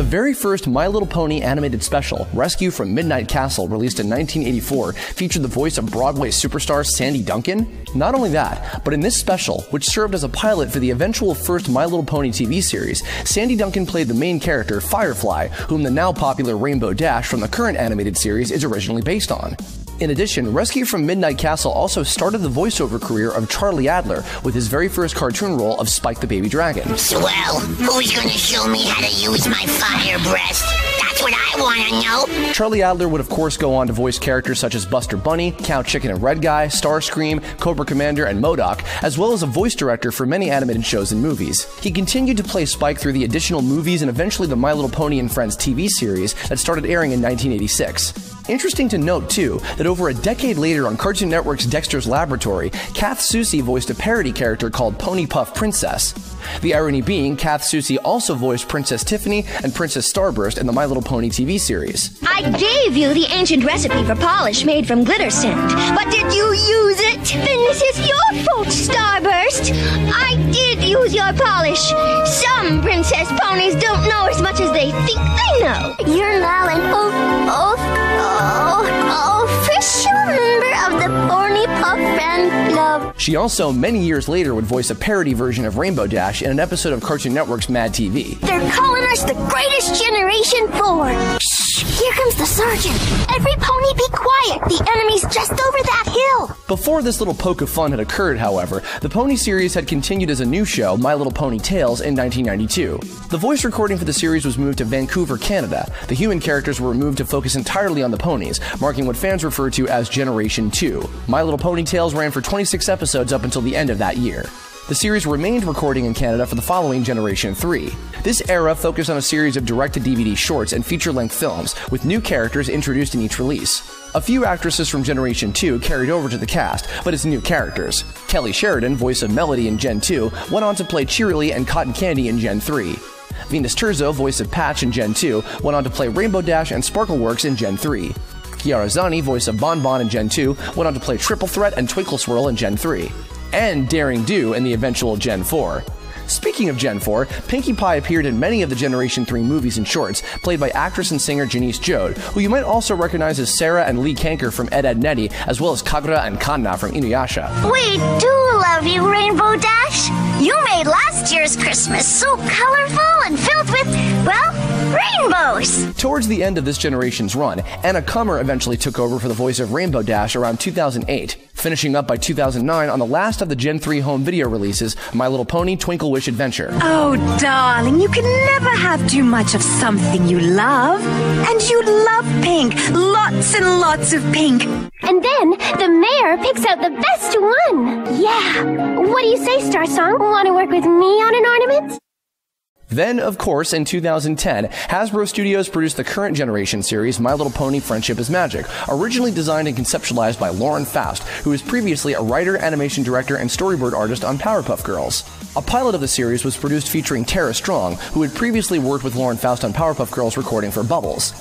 The very first My Little Pony animated special, Rescue from Midnight Castle, released in 1984, featured the voice of Broadway superstar Sandy Duncan. Not only that, but in this special, which served as a pilot for the eventual first My Little Pony TV series, Sandy Duncan played the main character, Firefly, whom the now popular Rainbow Dash from the current animated series is originally based on. In addition, Rescue from Midnight Castle also started the voiceover career of Charlie Adler with his very first cartoon role of Spike the Baby Dragon. Swell, who's gonna show me how to use my fire breath? That's what I wanna know. Charlie Adler would of course go on to voice characters such as Buster Bunny, Cow Chicken and Red Guy, Starscream, Cobra Commander, and MODOK, as well as a voice director for many animated shows and movies. He continued to play Spike through the additional movies and eventually the My Little Pony and Friends TV series that started airing in 1986. Interesting to note, too, that over a decade later on Cartoon Network's Dexter's Laboratory, Kath Soucie voiced a parody character called Pony Puff Princess. The irony being, Kath Soucie also voiced Princess Tiffany and Princess Starburst in the My Little Pony TV series. I gave you the ancient recipe for polish made from glitter sand, but did you use it? Then this is your fault, Starburst. I did use your polish. Some princess ponies don't know as much as they think they know. You're now an official member of the Pony Puff Fan Club. She also, many years later, would voice a parody version of Rainbow Dash in an episode of Cartoon Network's Mad TV. They're calling us the greatest Generation 4. Shh, here comes the sergeant. Every pony be quiet. The enemy's just over that hill. Before this little poke of fun had occurred, however, the Pony series had continued as a new show, My Little Pony Tales, in 1992. The voice recording for the series was moved to Vancouver, Canada. The human characters were removed to focus entirely on the ponies, marking what fans refer to as Generation 2. My Little Pony Tales ran for 26 episodes up until the end of that year. The series remained recording in Canada for the following Generation 3. This era focused on a series of direct-to-DVD shorts and feature-length films, with new characters introduced in each release. A few actresses from Generation 2 carried over to the cast, but as new characters. Kelly Sheridan, voice of Melody in Gen 2, went on to play Cheerilee and Cotton Candy in Gen 3. Venus Terzo, voice of Patch in Gen 2, went on to play Rainbow Dash and Sparkleworks in Gen 3. Kiara Zani, voice of Bon Bon in Gen 2, went on to play Triple Threat and Twinkle Swirl in Gen 3. And Daring Do in the eventual Gen 4. Speaking of Gen 4, Pinkie Pie appeared in many of the Generation 3 movies and shorts, played by actress and singer Janice Jode, who you might also recognize as Sarah and Lee Kanker from Ed, Edd n Eddy, as well as Kagura and Kanna from Inuyasha. We do love you, Rainbow Dash. You made last year's Christmas so colorful and filled with, well, rainbows. Towards the end of this generation's run, Anna Kummer eventually took over for the voice of Rainbow Dash around 2008, finishing up by 2009 on the last of the Gen 3 home video releases, My Little Pony Twinkle Wish Adventure. Oh, darling, you can never have too much of something you love. And you love pink. Lots and lots of pink. And then the mayor picks out the best one. Yeah. What do you say, Star Song? Want to work with me on an ornament? Then, of course, in 2010, Hasbro Studios produced the current generation series, My Little Pony Friendship is Magic, originally designed and conceptualized by Lauren Faust, who was previously a writer, animation director, and storyboard artist on Powerpuff Girls. A pilot of the series was produced featuring Tara Strong, who had previously worked with Lauren Faust on Powerpuff Girls recording for Bubbles.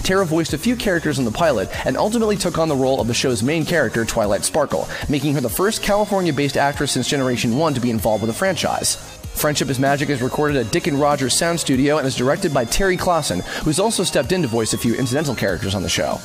Tara voiced a few characters in the pilot and ultimately took on the role of the show's main character, Twilight Sparkle, making her the first California-based actress since Generation 1 to be involved with the franchise. Friendship is Magic is recorded at Dick and Rogers Sound Studio and is directed by Terry Clausen, who's also stepped in to voice a few incidental characters on the show.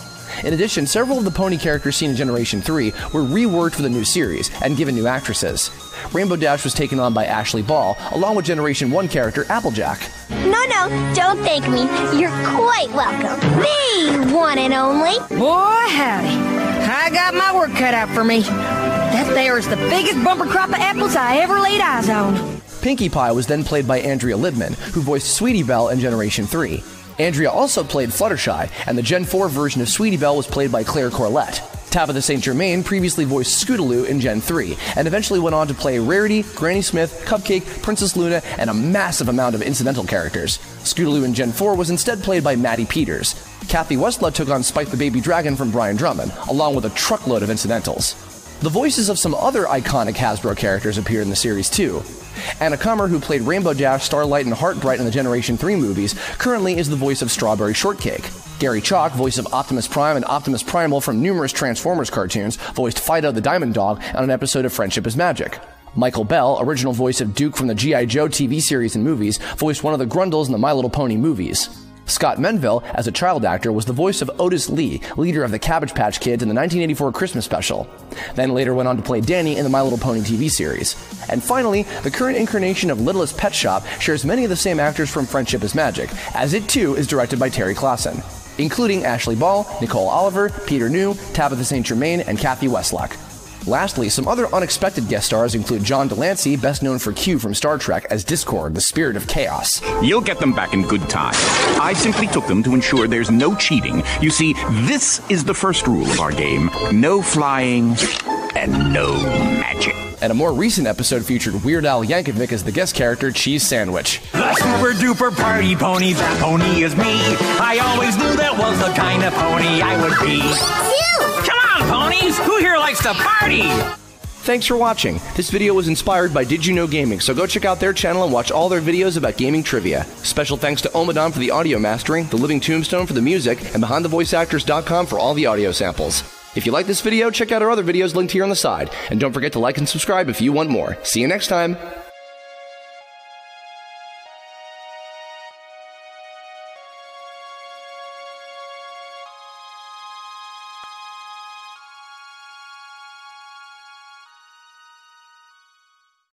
In addition, several of the pony characters seen in Generation 3 were reworked for the new series and given new actresses. Rainbow Dash was taken on by Ashley Ball, along with Generation 1 character Applejack. No, don't thank me. You're quite welcome. Me, one and only. Boy, howdy. I got my work cut out for me. That there is the biggest bumper crop of apples I ever laid eyes on. Pinkie Pie was then played by Andrea Libman, who voiced Sweetie Belle in Generation 3. Andrea also played Fluttershy, and the Gen 4 version of Sweetie Belle was played by Claire Corlett. Tabitha St. Germain previously voiced Scootaloo in Gen 3, and eventually went on to play Rarity, Granny Smith, Cupcake, Princess Luna, and a massive amount of incidental characters. Scootaloo in Gen 4 was instead played by Maddie Peters. Kathy Westblood took on Spike the Baby Dragon from Brian Drummond, along with a truckload of incidentals. The voices of some other iconic Hasbro characters appeared in the series too. Anna Kummer, who played Rainbow Dash, Starlight, and Heartbright in the Generation 3 movies, currently is the voice of Strawberry Shortcake. Gary Chalk, voice of Optimus Prime and Optimus Primal from numerous Transformers cartoons, voiced Fido the Diamond Dog on an episode of Friendship is Magic. Michael Bell, original voice of Duke from the G.I. Joe TV series and movies, voiced one of the Grundles in the My Little Pony movies. Scott Menville, as a child actor, was the voice of Otis Lee, leader of the Cabbage Patch Kids in the 1984 Christmas special. Then later went on to play Danny in the My Little Pony TV series. And finally, the current incarnation of Littlest Pet Shop shares many of the same actors from Friendship is Magic, as it too is directed by Terry Klassen, including Ashley Ball, Nicole Oliver, Peter New, Tabitha St. Germain, and Kathy Westlock. Lastly, some other unexpected guest stars include John Delancey, best known for Q from Star Trek as Discord, the spirit of chaos. You'll get them back in good time. I simply took them to ensure there's no cheating. You see, this is the first rule of our game. No flying and no magic. And a more recent episode featured Weird Al Yankovic as the guest character Cheese Sandwich. The super duper party pony, that pony is me. I always knew that was the kind of pony I would be. Come on, ponies! Who here likes to party? Thanks for watching. This video was inspired by Did You Know Gaming, so go check out their channel and watch all their videos about gaming trivia. Special thanks to Omadon for the audio mastering, The Living Tombstone for the music, and BehindTheVoiceActors.com for all the audio samples. If you like this video, check out our other videos linked here on the side. And don't forget to like and subscribe if you want more. See you next time.